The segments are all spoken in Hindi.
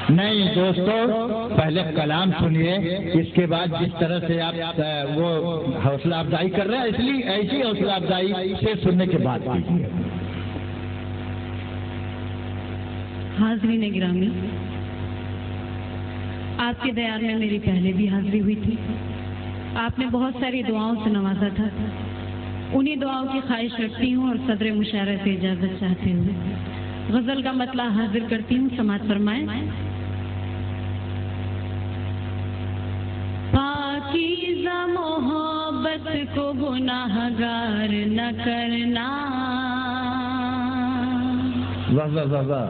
नहीं दोस्तों, पहले कलाम सुनिए, इसके बाद जिस तरह से आप वो हौसला अफजाई कर रहे हैं, इसलिए ऐसी हौसला अफजाई से सुनने के बाद कीजिए। हाज़रीन गिरामी, आपके दयार में मेरी पहले भी हाजिरी हुई थी। आपने बहुत सारी दुआओं से नवाजा था। उन्हीं दुआओं की ख्वाहिश रखती हूँ और सदर मुशायरे से इजाजत चाहते हुए गजल का मतला हाजिर करती हूँ। समाअत फरमाएं। पाकीज़ा मोहब्बत को गुनाहगार न करना, वाह वाह वाह वाह,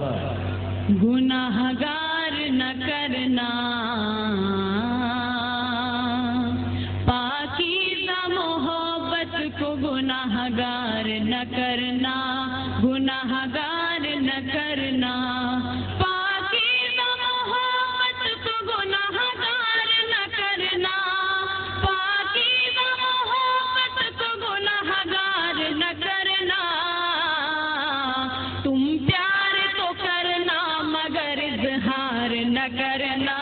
गुनाहगार न करना। पाकीज़ा मोहब्बत को गुनाहगार न करना, गुनाहगार न करना। पाकीज़ा मोहब्बत को गुनाहगार न करना, पाकीज़ा मोहब्बत को गुनाहगार न करना। तुम प्यार तो करना मगर इज़हार न करना,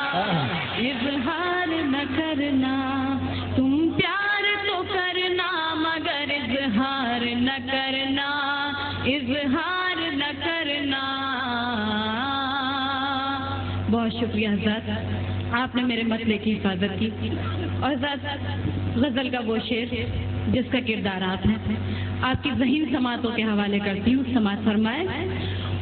इज़हार न करना। तुम प्यार तो करना मगर इज़हार न करना, इज़हार न करना। बहुत शुक्रिया हज़रत, आपने मेरे मतले की हिफाजत की। और हज़रत, गज़ल का वो शेर जिसका किरदार आप हैं, आपकी ज़हीन समातों के हवाले करती हूँ। समात फरमाए।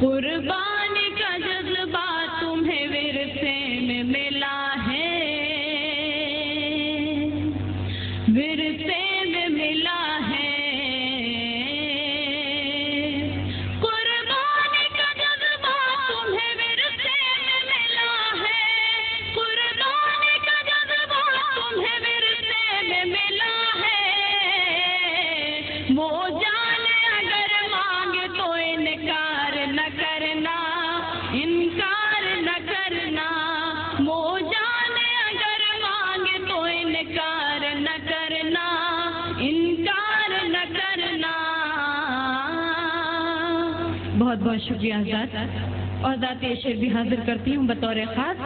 कुर्बानी का जज्बा तुम्हें विरसे में मिला है, विरसे में मिला है। कुर्बानी का जज्बा तुम्हें विरसे में मिला है, कुर्बानी का जज्बा तुम्हें विरसे में मिला है। वो जाने अगर मांगे तो इनकार न करना, इनकार न करना। वो जाने अगर मांगे तो इनकार न करना, इनकार न करना। बहुत बहुत शुक्रिया हज़रत। और ज़ात शेर भी हाजिर करती हूँ बतौर खास।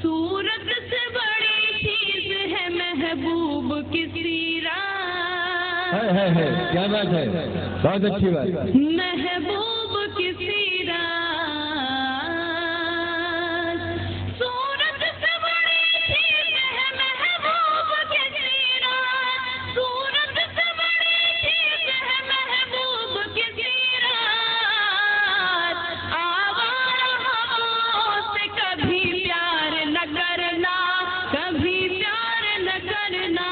सूरत से बड़ी चीज है महबूब की सीरत। है, क्या बात है, बहुत अच्छी बात। महबूब की सीरत, सूरत से बड़ी चीज है महबूब की सीरत, सूरत से बड़ी चीज है महबूब की सीरत। आवारा हवाओं से कभी प्यार न करना, कभी प्यार न करना।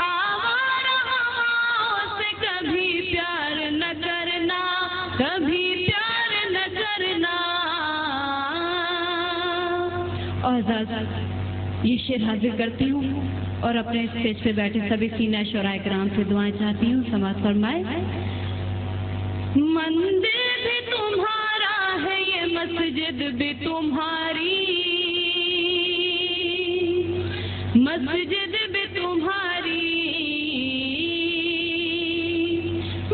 आवारा हवाओं से कभी प्यार न करना, कभी प्यार न करना। और ये शेर हाजिर करती हूँ और अपने स्टेज पे बैठे सभी सीना शोराए कराम से दुआएं चाहती हूँ। समाअत फरमाए। मंदिर भी तुम्हारा है, ये मस्जिद भी तुम्हारी, मस्जिद भी तुम्हारी।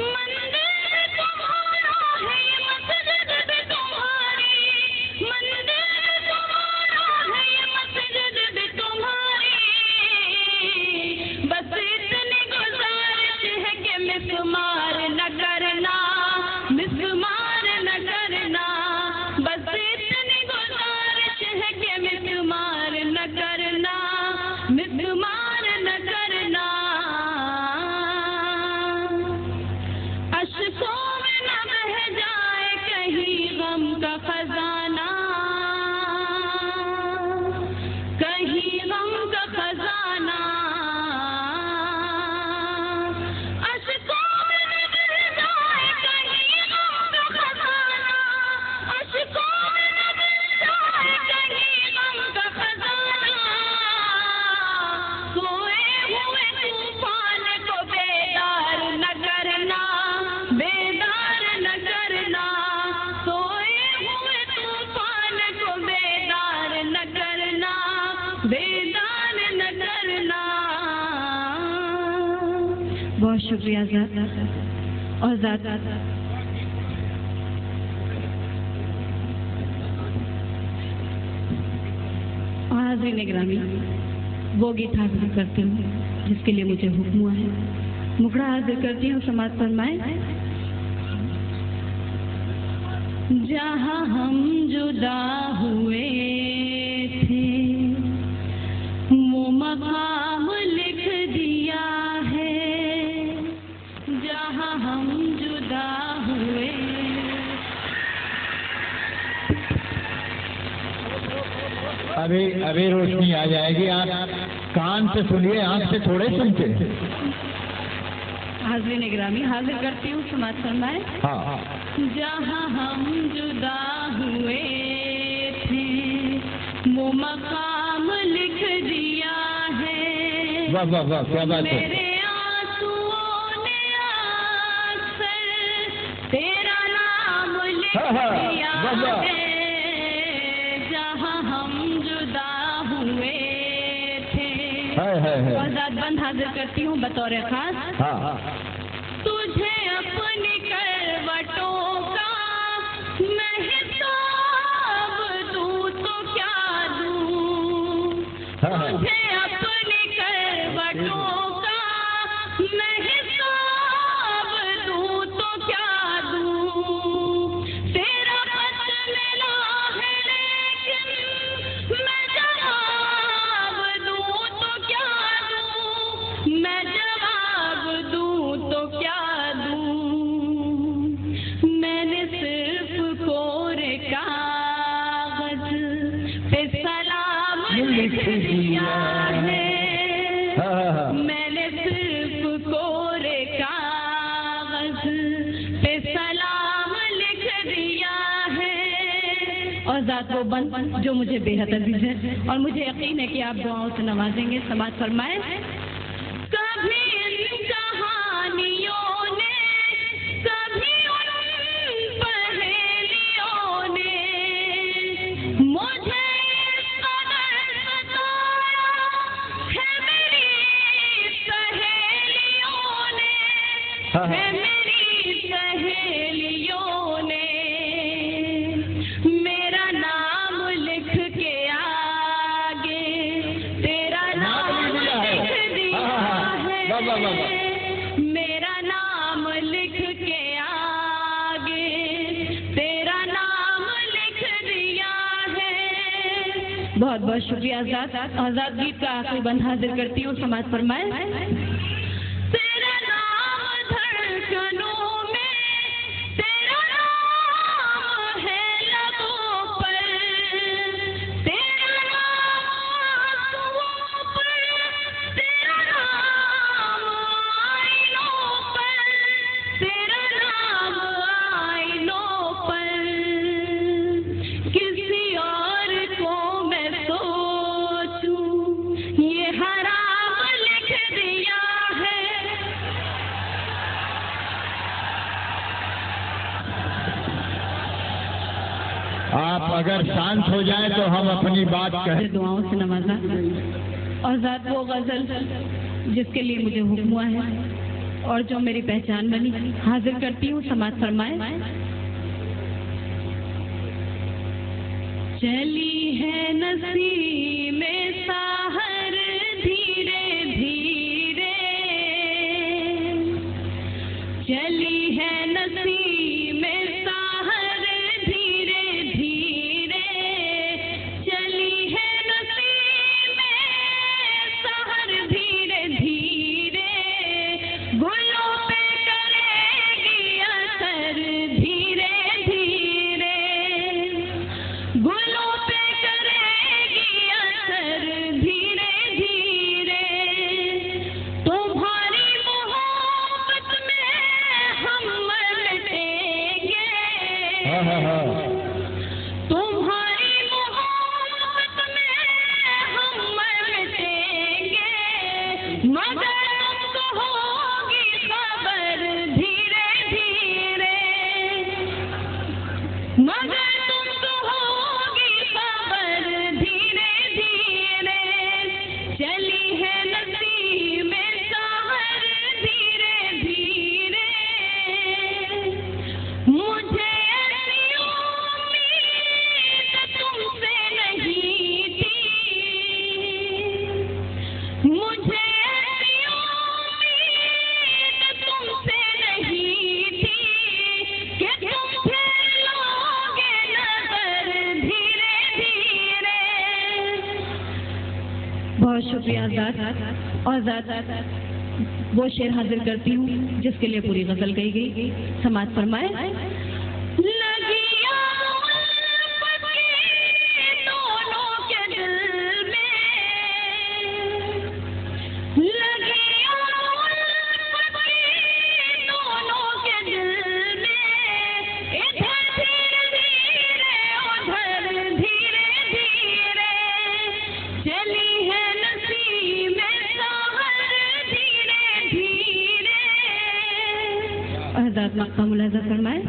मंदिर भी तुम्हारा है, ये मस्जिद भी तुम्हारी, मंदिर भी तुम्हारा है, ये मस्जिद भी तुम्हारी। बस इतनी गुजारिश है कि मिसमार न करना, मिसमार न करना। बस इतनी गुजारिश है कि मिसमार न करना, मिसमार न करना। अश्कों में न बह जाए कहीं गम का खजाना, कहीं गम का खजाना। अश्कों में न बह जाए कहीं गम का खजाना, अश्कों में न बह जाए कहीं गम का खजाना। सोए हुए तूफान को बेदार न करना, बेदार न करना। सोए हुए तूफान को बेदार न करना, बेदार न करना। बहुत शुक्रिया ज़ात। और ज़ात हाज़रीन गिरामी, वो गीत हाजिर करती हूँ जिसके लिए मुझे हुक्म हुआ है। मुखड़ा हाजिर करती हूँ, समाज फरमाए। जहाँ हम जुदा हुए थे वो मकाम लिख दिया है, जहाँ हम जुदा हुए। अभी रोशनी आ जाएगी, आप कान से सुनिए, आंख से थोड़े सुनते। हाज़रीन गिरामी, हाजिर करती हूँ, समाज फरमाए। हाँ। जहाँ हम जुदा हुए थे वो मकाम लिख दिया है। वाह वाह वाह, क्या बात है। मेरे आंसुओं ने अक्सर तेरा नाम लिख दिया है। जहाँ हम जुदा हुए थे। आजाद बंद हाजिर करती हूँ बतौर खास। हाँ। तुझे अपनी करवटों का मैं हिसाब दूँ तो क्या दूँ। तुझे अपनी करवटों का मैं हिसाब दूँ तो क्या दूँ। तेरा खत मिला है लेकिन मैं जवाब दूँ तो क्या दूँ। मैं जवाब दूँ तो क्या दूँ। मैंने सिर्फ कोरे कागज पे सलाम लिख दिया है। मैंने सिर्फ कोरे कागज पे सलाम लिख दिया है। और ज़ात वो बंद जो मुझे बेहद अजीज है और मुझे यकीन है कि आप दुआओं से नवाजेंगे। समाज फरमाए। कभी इन कहानियों ने, कभी उन पहेलियों ने मुझे इस कदर सताया है। मेरी सहेलियों ने, है मेरी सहेलियों ने मेरा नाम लिख के आगे तेरा नाम लिख दिया है। मेरा नाम लिख के आगे तेरा नाम लिख दिया है। बहुत बहुत शुक्रिया आजाद। आजाद गीत का आखिरी बंद हाजिर करती हूँ, समाज फरमाए। तेरा नाम धड़कनों में, तेरा नाम है लबों पर, तेरा नाम आंसुओं पर, तेरा नाम आईनों पर, तेरा नाम आईनों पर। किसी और को मैं सोचूं ये हराम लिख दिया है। आप अगर शांत हो जाए तो हम अपनी बात कहें। दुआओं से नवाजा और ज़ात वो गजल जिसके लिए मुझे हुक्म हुआ है और जो मेरी पहचान बनी, हाजिर करती हूँ, समाज फरमाए। चली है नसीमें साहर धीरे धीरे, चली है नसीमें साहर धीरे धीरे, चली है नसीमें साहर धीरे धीरे। गुलों पे करेगी असर धीरे धीरे, गुलों पे करेगी असर धीरे धीरे। तुम्हारी मोहब्बत में हम लटेंगे, शुक्रिया आजाद। और आजाद वो शेर हाजिर करती हूँ जिसके लिए पूरी गजल गई गई। समाज फरमाए। आजाद मक्का मुलाजा फरमाए।